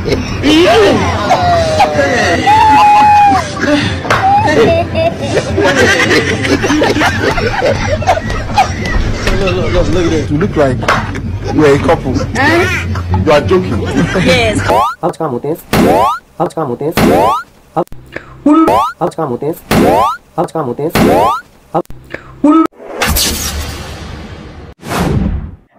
Look at this. You look like you're a couple. You are joking. Yes. Ouch, काम होते हैं. Ouch, काम होते हैं. Ouch, काम होते हैं. Ouch, काम होते हैं.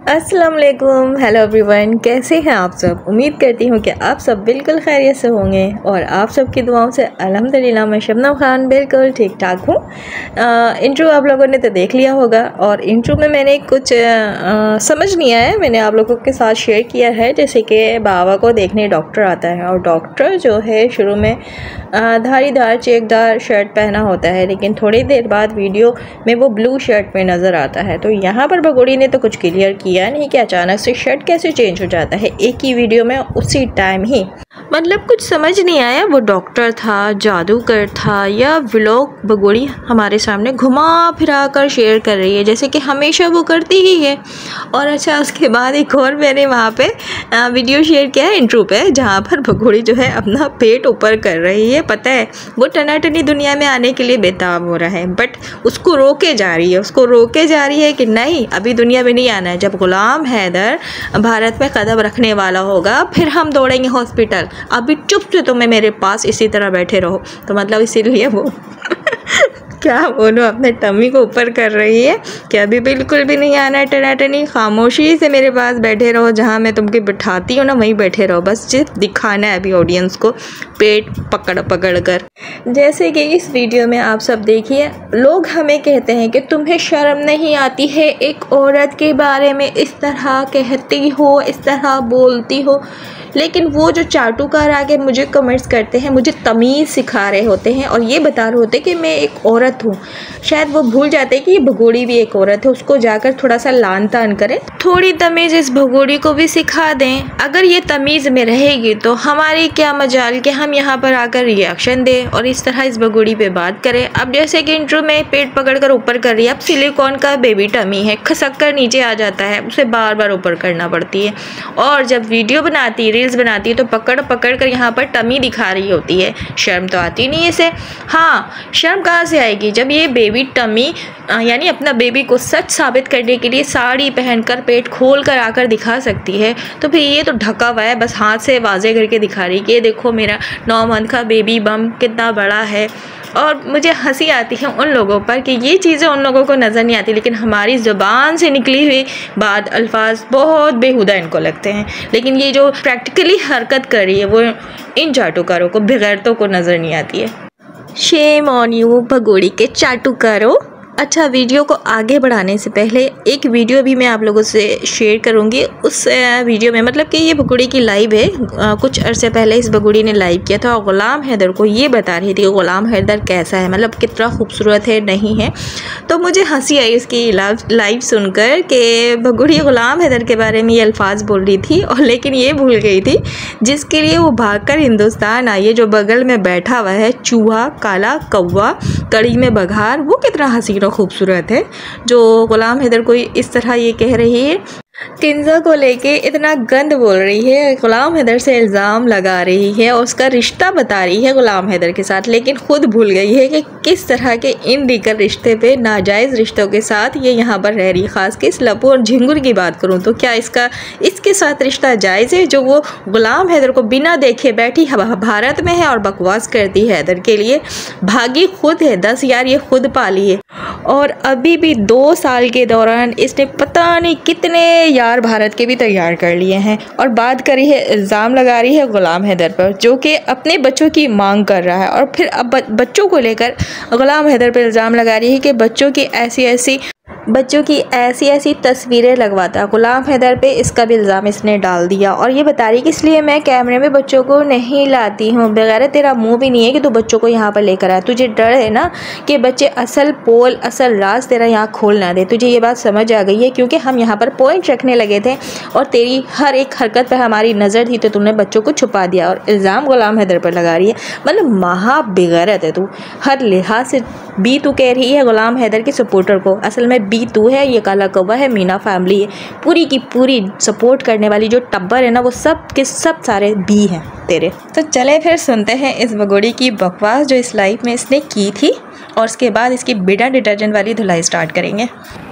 अस्सलाम वालेकुम, हेलो एवरीवन, कैसे हैं आप सब। उम्मीद करती हूँ कि आप सब बिल्कुल खैरियत से होंगे और आप सब की दुआओं से अल्हम्दुलिल्लाह मैं शबनम खान बिल्कुल ठीक ठाक हूँ। इंट्रो आप लोगों ने तो देख लिया होगा और इंट्रो में मैंने कुछ समझ नहीं आया, मैंने आप लोगों के साथ शेयर किया है। जैसे कि बाबा को देखने डॉक्टर आता है और डॉक्टर जो है शुरू में धारीदार चेकदार शर्ट पहना होता है, लेकिन थोड़ी देर बाद वीडियो में वो ब्लू शर्ट में नज़र आता है। तो यहाँ पर भगोड़ी ने तो कुछ क्लियर किया नहीं कि अचानक से शर्ट कैसे चेंज हो जाता है एक ही वीडियो में उसी टाइम ही। मतलब कुछ समझ नहीं आया, वो डॉक्टर था, जादूगर था, या व्लॉग भगोड़ी हमारे सामने घुमा फिरा कर शेयर कर रही है जैसे कि हमेशा वो करती ही है। और अच्छा, उसके बाद एक और मैंने वहाँ पे वीडियो शेयर किया है इंट्रो पे, जहाँ पर भगोड़ी जो है अपना पेट ऊपर कर रही है। पता है वो टनाटनी दुनिया में आने के लिए बेताब हो रहा है, बट उसको रोके जा रही है कि नहीं, अभी दुनिया में नहीं आना है। जब गुलाम हैदर भारत में कदम रखने वाला होगा फिर हम दौड़ेंगे हॉस्पिटल, अभी चुप से तुम्हें मेरे पास इसी तरह बैठे रहो। तो मतलब इसीलिए वो क्या बोलो, अपने टमी को ऊपर कर रही है कि अभी बिल्कुल भी नहीं आना है टनाटनी, खामोशी से मेरे पास बैठे रहो, जहाँ मैं तुमको बिठाती हूँ ना वहीं बैठे रहो, बस सिर्फ दिखाना है अभी ऑडियंस को पेट पकड़ पकड़ कर। जैसे कि इस वीडियो में आप सब देखिए, लोग हमें कहते हैं कि तुम्हें शर्म नहीं आती है एक औरत के बारे में इस तरह कहती हो, इस तरह बोलती हो। लेकिन वो जो चाटुकार आके मुझे कमेंट्स करते हैं, मुझे तमीज़ सिखा रहे होते हैं और ये बता रहे होते हैं कि मैं एक औरत हूँ। शायद वो भूल जाते हैं कि ये भगोड़ी भी एक औरत है, उसको जाकर थोड़ा सा लान तान करें, थोड़ी तमीज़ इस भगोड़ी को भी सिखा दें। अगर ये तमीज़ में रहेगी तो हमारी क्या मजाल कि हम यहाँ पर आकर रिएक्शन दें और इस तरह इस भगोड़ी पे बात करें। अब जैसे कि इंट्रो में पेट पकड़ कर ऊपर कर रही है, अब सिलिकॉन का बेबी टमी है, खसक कर नीचे आ जाता है, उसे बार बार ऊपर करना पड़ती है। और जब वीडियो बनाती है, रील्स बनाती है, तो पकड़ पकड़ कर यहाँ पर टमी दिखा रही होती है। शर्म तो आती नहीं है इसे। हाँ, शर्म कहाँ से आएगी जब ये बेबी टमी यानी अपना बेबी को सच साबित करने के लिए साड़ी पहनकर पेट खोल कर आकर दिखा सकती है। तो फिर ये तो ढका हुआ है, बस हाथ से वाजे करके दिखा रही कि ये देखो मेरा 9 मंथ का बेबी बम कितना बड़ा है। और मुझे हंसी आती है उन लोगों पर कि ये चीज़ें उन लोगों को नज़र नहीं आती, लेकिन हमारी ज़ुबान से निकली हुई बात अल्फाज बहुत बेहुदा इनको लगते हैं। लेकिन ये जो प्रैक्टिकली हरकत कर रही है वो इन चाटुकारों को, बेगैरतों को नज़र नहीं आती है। शेम ऑन यू भगोड़ी के चाटुकारों। अच्छा, वीडियो को आगे बढ़ाने से पहले एक वीडियो भी मैं आप लोगों से शेयर करूंगी। उस वीडियो में मतलब कि ये भगोड़ी की लाइव है, कुछ अरसे पहले इस भगोड़ी ने लाइव किया था और गुलाम हैदर को ये बता रही थी कि गुलाम हैदर कैसा है, मतलब कितना खूबसूरत है नहीं है। तो मुझे हंसी आई इसकी लाइव सुनकर कि भगोड़ी गुलाम हैदर के बारे में ये अल्फाज बोल रही थी, और लेकिन ये भूल गई थी जिसके लिए वो भागकर हिंदुस्तान आई है, जो बगल में बैठा हुआ है चूहा, काला कौवा, कड़ी में बघार, वो कितना हसीन खूबसूरत है, जो गुलाम हैदर को इस तरह ये कह रही है। किंजा को लेके इतना गंद बोल रही है, गुलाम हैदर से इल्ज़ाम लगा रही है और उसका रिश्ता बता रही है गुलाम हैदर के साथ, लेकिन खुद भूल गई है कि किस तरह के इनलीगल रिश्ते पे, नाजायज़ रिश्तों के साथ ये यहाँ पर रह रही। ख़ास के इस लपू और झिंगुर की बात करूँ तो क्या इसके साथ रिश्ता जायज़ है जो वो गुलाम हैदर को बिना देखे बैठी भारत में है और बकवास करती है हैदर के लिए। भागी खुद है, 10 यार ये खुद पाली है और अभी भी 2 साल के दौरान इसने पता नहीं कितने यार भारत के भी तैयार कर लिए हैं। और बात करी है, इल्ज़ाम लगा रही है गुलाम हैदर पर, जो कि अपने बच्चों की मांग कर रहा है। और फिर अब बच्चों को लेकर गुलाम हैदर पर इल्ज़ाम लगा रही है कि बच्चों की ऐसी तस्वीरें लगवाता है। गुलाम हैदर पे इसका भी इल्ज़ाम इसने डाल दिया और ये बता रही कि इसलिए मैं कैमरे में बच्चों को नहीं लाती हूँ। बगैर तेरा मुंह भी नहीं है कि तू बच्चों को यहाँ पर लेकर आए, तुझे डर है ना कि बच्चे असल पोल असल राज तेरा यहाँ खोल ना दे। तुझे ये बात समझ आ गई है क्योंकि हम यहाँ पर पॉइंट रखने लगे थे और तेरी हर एक हरकत पर हमारी नज़र थी, तो तुमने बच्चों को छुपा दिया। और इल्ज़ाम गुलाम हैदर पर लगा रही है, मतलब महा बेगैरत है तू, हर लिहाज से भी तू कह रही है गुलाम हैदर के सपोर्टर को, असल में बी तू है, ये काला कौवा है, मीना फैमिली है, पूरी की पूरी सपोर्ट करने वाली जो टब्बर है ना वो सब के सब सारे बी हैं तेरे। तो चले फिर सुनते हैं इस भगोड़ी की बकवास जो इस लाइफ में इसने की थी, और उसके बाद इसकी बिना डिटर्जेंट वाली धुलाई स्टार्ट करेंगे।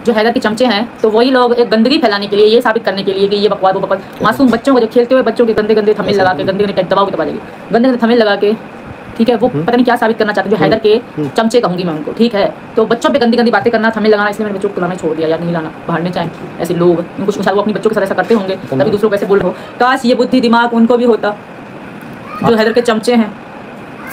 जो हैदर के चमचे हैं तो वही लोग एक गंदगी फैलाने के लिए, ये साबित करने के लिए कि ये बकवास वो बकवास, मासूम बच्चों को, जो खेलते हुए बच्चों के गंदे गंदे थंबनेल लगा के, गंदे गंदे दबाव के दबा देगी, गंदे गंदे थंबनेल लगा के, ठीक है, वो पता नहीं क्या साबित करना चाहते हैं। जो हैदर के चमचे कहूंगी मैं उनको, ठीक है, तो बच्चों पे गंदी गंदी बातें करना, थंबनेल लगाना, इसलिए मैंने बच्चों को लाना छोड़ दिया यार, नहीं लाना बाहर में। चाहे ऐसे लोग कुछ वो अपनी बच्चों के साथ ऐसा करते होंगे तभी दूसरों को ऐसे बोल रहे हो। काश ये बुद्धि दिमाग उनको भी होता जो हैदर के चमचे हैं,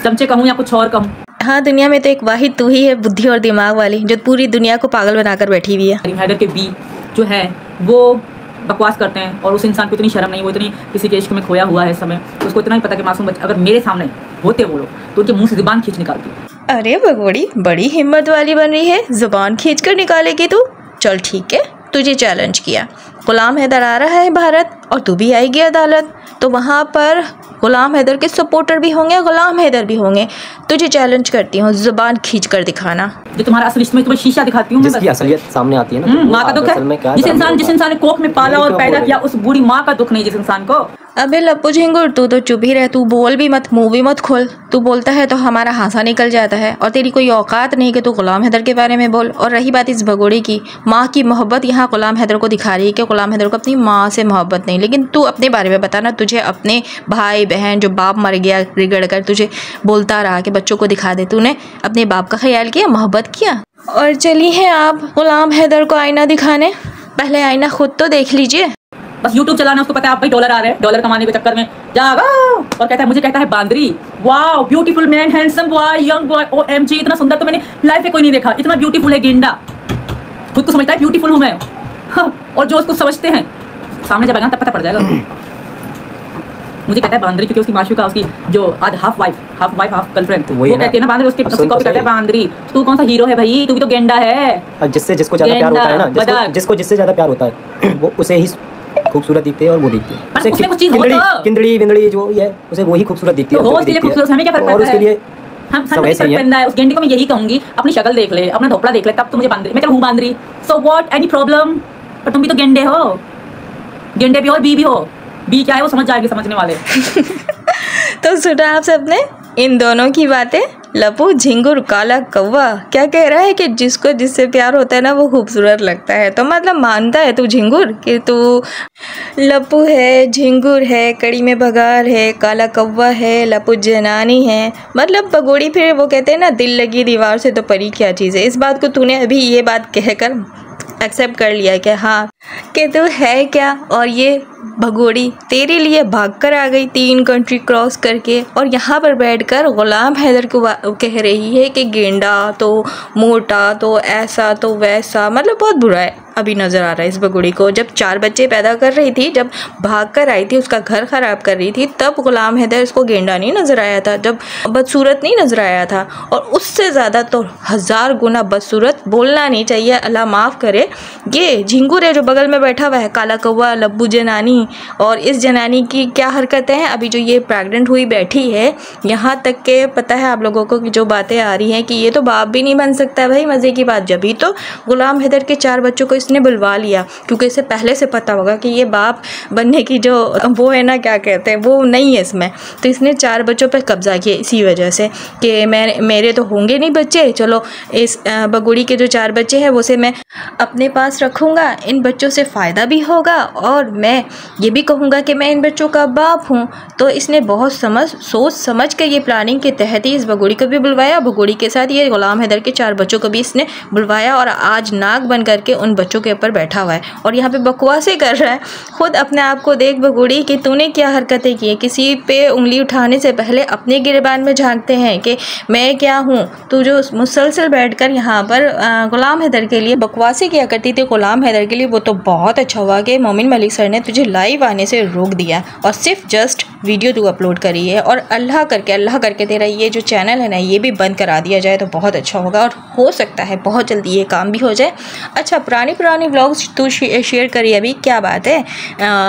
चमचे कहूँ या कुछ और कहूँ। हाँ, दुनिया में तो एक वाहिद तू ही है बुद्धि और दिमाग वाली, जो पूरी दुनिया को पागल बनाकर बैठी हुई है। हैदर के बी जो है वो बकवास करते हैं, और उस इंसान को इतनी शर्म नहीं, वो इतनी किसी के इश्क में खोया हुआ है इस समय, तो उसको इतना ही पता कि मासूम बच्चे अगर मेरे सामने होते वो लोग तो उनके मुंह से जुबान खींच निकालती। अरे भगोड़ी बड़ी हिम्मत वाली बन रही है, जुबान खींच कर निकालेगी तू। चल ठीक है, तुझे चैलेंज किया, गुलाम हैदर आ रहा है भारत और तू भी आएगी अदालत, तो वहाँ पर गुलाम हैदर के सपोर्टर भी होंगे, गुलाम हैदर भी होंगे। तुझे चैलेंज करती हूँ, जुबान खींच कर दिखाना। जो तुम्हारा असली इसमें तुम्हें शीशा दिखाती हूँ, जिसकी असलियत सामने आती है ना, माँ का दुख है। जिस इंसान ने कोख में पाला और पैदा किया, उस बूढ़ी माँ का दुख नहीं जिस इंसान को। अबे लप्पू झिंगुर, तू तो चुप ही रह, तू बोल भी मत, मुंह भी मत खोल। तू बोलता है तो हमारा हांसा निकल जाता है, और तेरी कोई औकात नहीं कि तू गुलाम हैदर के बारे में बोल। और रही बात इस भगोड़ी की, माँ की मोहब्बत यहाँ गुलाम हैदर को दिखा रही है कि गुलाम हैदर को अपनी माँ से मोहब्बत नहीं। लेकिन तू अपने बारे में बताना, तुझे अपने भाई बहन, जो बाप मर गया रिगड़ कर तुझे बोलता रहा कि बच्चों को दिखा दे, तूने अपने बाप का ख्याल किया, मोहब्बत किया? और चली हैं आप गुलाम हैदर को आईना दिखाने, पहले आईना खुद तो देख लीजिए। बस YouTube चलाना उसको पता है, आप भाई डॉलर आ रहे हैं, डॉलर कमाने के चक्कर में जागा, और कहता है, मुझे कहता है बांदरी, wow beautiful man, handsome boy, young boy, OMG, इतना सुंदर तो मैंने लाइफ में कोई नहीं देखा, इतना ब्यूटीफुल है गेंडा, खुद को समझता है ब्यूटीफुल हूँ मैं। और जो उसको समझते हैं सामने जब आएगा तब पता पड़ जाएगा। मुझे कहता है बांदरी क्योंकि उसकी माशूका, उसकी जो आज हाफ वाइफ हाफ गर्लफ्रेंड, वो कहती है ना बांदरी, उसकी कॉपी करता है बांदरी। तू कौन सा हीरो है भाई, तू भी तो गेंडा है। जिसको ज्यादा प्यार होता है ना, जिसको जिससे ज्यादा प्यार होता है वो उसे ही खूबसूरत दिखते हैं, और वो दिखती है किंदड़ी विंदड़ी जो है उसे वही खूबसूरत दिखती है, उसके लिए खूबसूरत हमें क्या फर्क पड़ता है, उसके लिए हम सब ऐसे ही है। उस गेंडे को मैं यही कहूंगी, अपनी शक्ल देख ले, अपना धोपड़ा देख ले, तब तो मुझे बांदरी, मैं हूं Bandri, so what, any problem? पर तुम भी तो गेंडे हो, गेंडे भी हो, बी भी हो, बी क्या है वो समझ जाएगी समझने वाले। तो सुना आप सबने इन दोनों की बातें। लप्पू झिंगुर काला कौवा क्या कह रहा है कि जिसको जिससे प्यार होता है ना वो खूबसूरत लगता है, तो मतलब मानता है तू झिंगुर कि तू लप्पू है, झिंगुर है, कड़ी में बघार है, काला कौवा है, लप्पू जनानी है, मतलब भगोड़ी। फिर वो कहते हैं ना, दिल लगी दीवार से तो परी क्या चीज़ है। इस बात को तूने अभी ये बात कहकर एक्सेप्ट कर लिया कि हाँ कि तू है क्या, और ये भगोड़ी तेरे लिए भागकर आ गई 3 कंट्री क्रॉस करके, और यहाँ पर बैठकर गुलाम हैदर को कह रही है कि गेंडा तो मोटा तो ऐसा तो वैसा, मतलब बहुत बुरा है अभी नज़र आ रहा है इस भगोड़ी को। जब 4 बच्चे पैदा कर रही थी, जब भाग कर आई थी, उसका घर ख़राब कर रही थी, तब गुलाम हैदर इसको गेंडा नहीं नज़र आया था, जब बदसूरत नहीं नज़र आया था। और उससे ज़्यादा तो 1000 गुना बदसूरत, बोलना नहीं चाहिए, अल्लाह माफ़ करे। ये झिंगुर है जो बगल में बैठा हुआ है, काला कौवा, लब्बू जनानी। और इस जनानी की क्या हरकतें हैं, अभी जो ये प्रेग्नेंट हुई बैठी है, यहाँ तक के पता है आप लोगों को कि जो बातें आ रही हैं कि ये तो बाप भी नहीं बन सकता भाई। मज़े की बात, जब ही तो गुलाम हैदर के 4 बच्चों को इसने बुलवा लिया, क्योंकि इसे पहले से पता होगा कि ये बाप बनने की जो वो है ना, क्या कहते हैं, वो नहीं है इसमें। तो इसने 4 बच्चों पर कब्जा किया इसी वजह से कि मेरे तो होंगे नहीं बच्चे, चलो इस बगुड़ी के जो 4 बच्चे हैं वो से मैं अपने पास रखूँगा, इन बच्चों से फ़ायदा भी होगा, और मैं ये भी कहूँगा कि मैं इन बच्चों का बाप हूँ। तो इसने बहुत सोच समझ कर ये प्लानिंग के तहत ही इस बगुड़ी को भी बुलवाया, बगुड़ी के साथ ये गुलाम हैदर के 4 बच्चों को भी इसने बुलवाया, और आज नाक बन करके उन बच्चों के ऊपर बैठा हुआ है और यहाँ पे बकवासें कर रहा है। खुद अपने आप को देख बगुड़ी कि तूने क्या हरकतें की है। किसी पे उंगली उठाने से पहले अपने गिरबान में झांकते हैं कि मैं क्या हूँ। तू जो मुसलसल बैठकर यहाँ पर गुलाम हैदर के लिए बकवासें किया करती थी गुलाम हैदर के लिए, वो तो बहुत अच्छा हुआ कि मोमिन मलिक सर ने तुझे लाइव आने से रोक दिया और सिर्फ जस्ट वीडियो तू अपलोड करी है। और अल्लाह करके तेरा ये जो चैनल है ना, ये भी बंद करा दिया जाए तो बहुत अच्छा होगा, और हो सकता है बहुत जल्दी ये काम भी हो जाए। अच्छा, पुरानी व्लॉग्स तू शेयर करी अभी, क्या बात है?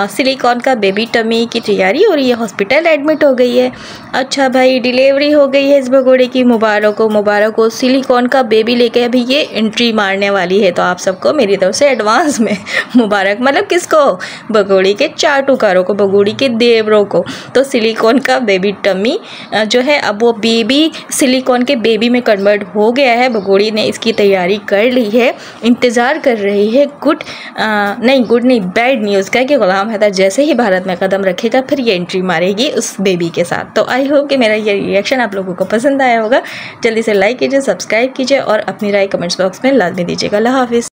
सिलिकॉन का बेबी टमी की तैयारी हो रही है, हॉस्पिटल एडमिट हो गई है। अच्छा भाई, डिलीवरी हो गई है इस भगोड़े की, मुबारक हो। सिलिकॉन का बेबी लेके अभी ये एंट्री मारने वाली है, तो तो आप सबको मेरी तरफ से एडवांस में मुबारक। मतलब किसको? बगोड़ी के चाटुकारों को, बगोड़ी के देवरों को। तो सिलिकॉन का बेबी टमी जो है अब वो बेबी सिलिकॉन के बेबी में कन्वर्ट हो गया है। बगोड़ी ने इसकी तैयारी कर ली है, इंतज़ार कर रही है गुड नहीं बैड न्यूज़ का कि गुलाम हैदर जैसे ही भारत में कदम रखेगा फिर ये एंट्री मारेगी उस बेबी के साथ। तो आई होप कि मेरा ये रिएक्शन आप लोगों को पसंद आया होगा। जल्दी से लाइक कीजिए, सब्सक्राइब कीजिए और अपनी राय कमेंट्स बॉक्स में लाजमी दीजिएगा। अल्लाह हाफिज़।